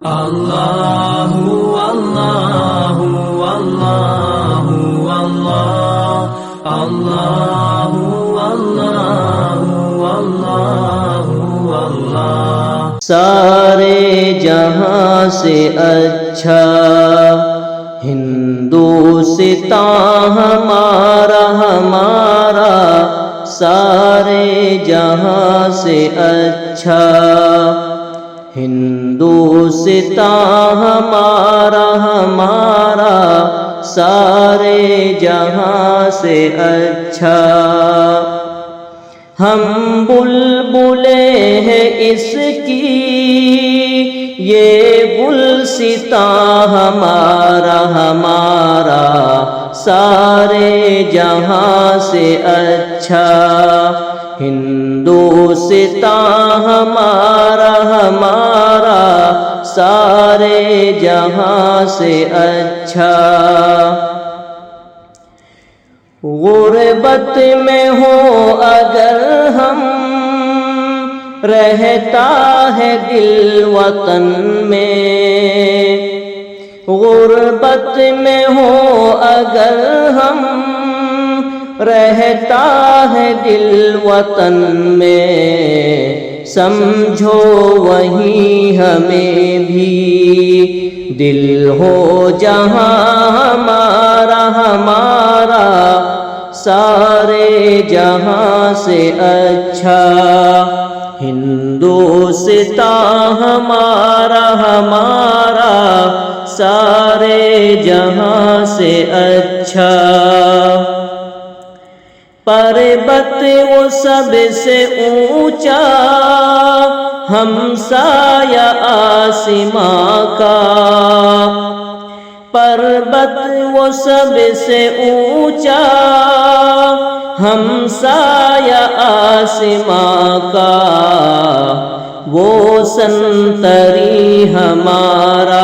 Allahu Allahu Allahu Allah Allahu Allahu Allahu Allah سارے جہاں سے اچھا ہندوستان ہمارا ہمارا سارے جہاں سے اچھا ہندوستان ہمارا ہمارا سارے جہاں سے اچھا ہم بلبلیں ہیں اس کی یہ گلستان ہمارا ہمارا سارے جہاں سے اچھا ہندوستان ہمارا ہمارا سارے جہاں سے اچھا غربت میں ہو اگر ہم رہتا ہے دل وطن میں غربت میں ہو اگر ہم رہتا ہے دل وطن میں سمجھو وہیں ہمیں بھی دل ہو جہاں ہمارا ہمارا سارے جہاں سے اچھا ہندوستان ہمارا ہمارا سارے جہاں سے اچھا پربت وہ سب سے اونچا ہمسایہ آسماں کا پربت وہ سب سے اونچا ہمسایہ آسماں کا وہ سنتری ہمارا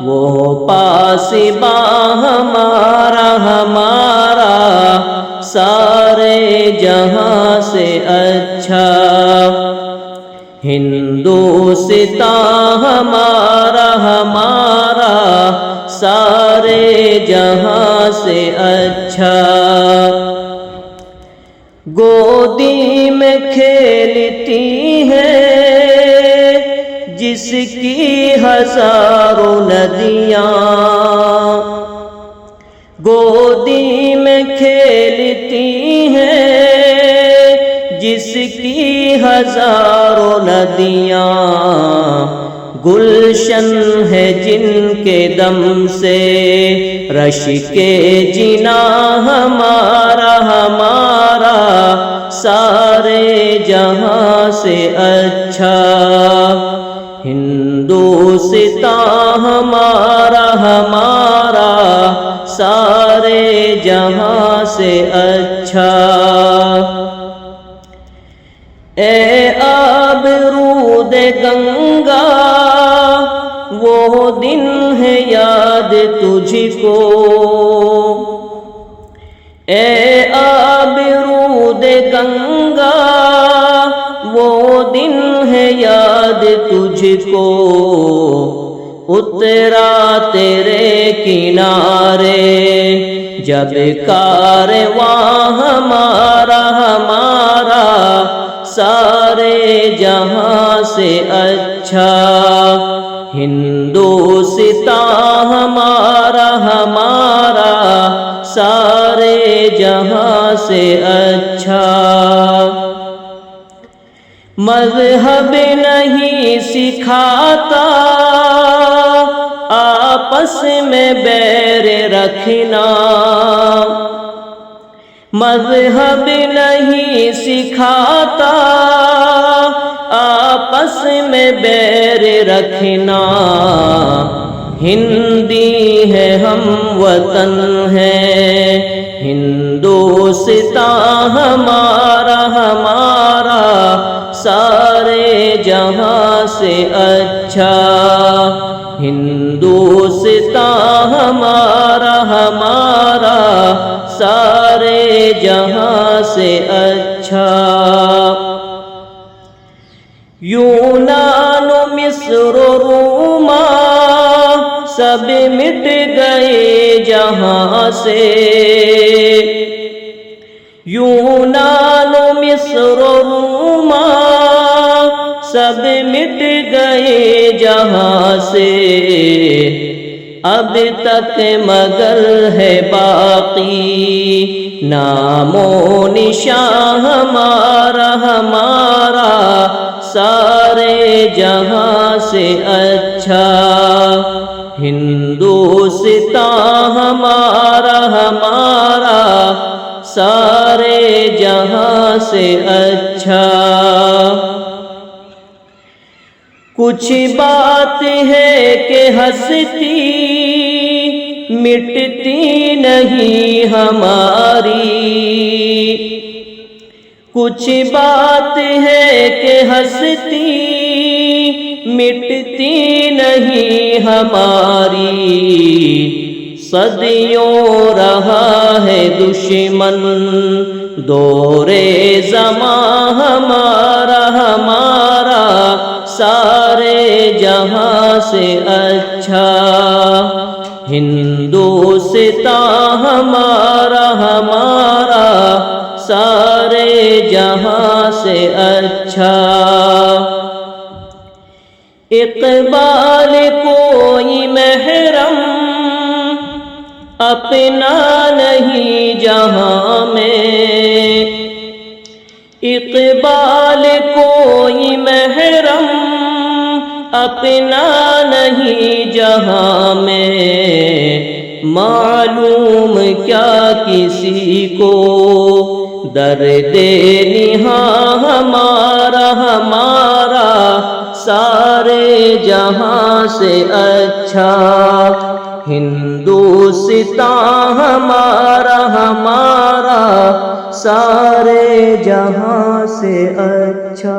وہ پاسباں ہمارا ہمارا سارے جہاں سے اچھا ہندوستان ہمارا ہمارا سارے جہاں سے اچھا گودی میں کھیلتی ہے جس کی ہزاروں ندیاں گودی میں کھیلتی ہیں جس کی ہزاروں ندیاں گلشن ہے جن کے دم سے رش کے جنا ہمارا ہمارا سارے جہاں سے اچھا ہندوستان ہمارا ہمارا سارے جہاں سے اچھا اے آبرود گنگا وہ دن ہے یاد تجھ کو اے آبرود گنگا وہ دن ہے یاد تجھ کو اترا تیرے کنارے جب کارواں ہمارا ہمارا سارے جہاں سے اچھا ہندوستان ہمارا ہمارا سارے جہاں سے اچھا مذہب نہیں سکھاتا آپس میں بیر رکھنا مذہب نہیں سکھاتا آپس میں بیر رکھنا ہندی ہے ہم وطن ہے ہندوستان ہمارا ہمارا سارے جہاں سے اچھا ہندوستان ہمارا ہمارا سارے جہاں سے اچھا یونان و مصر و روم سب مٹ گئے جہاں سے، یونان و مصر و روما سب مٹ گئے جہاں سے، اب تک مگر ہے باقی نام و نشان ہمارا، ہمارا سارے جہاں سے اچھا ہندوستان ہمارا، ہمارا سارے جہاں سے اچھا۔ کچھ بات ہے کہ ہستی مٹتی نہیں ہماری، کچھ بات ہے کہ ہستی مٹتی نہیں ہماری، صدیوں رہا ہے دشمن دورے زماں ہمارا، ہمارا سارے جہاں سے اچھا ہندوستان ہمارا، ہمارا سارے جہاں سے اچھا۔ اقبال کوئی محرم اپنا نہیں جہاں میں، اقبال کوئی محرم اپنا نہیں جہاں میں، معلوم کیا کسی کو درد نہاں ہمارا، ہمارا سارے جہاں سے اچھا ہندوستان ہمارا، ہمارا سارے جہاں سے اچھا۔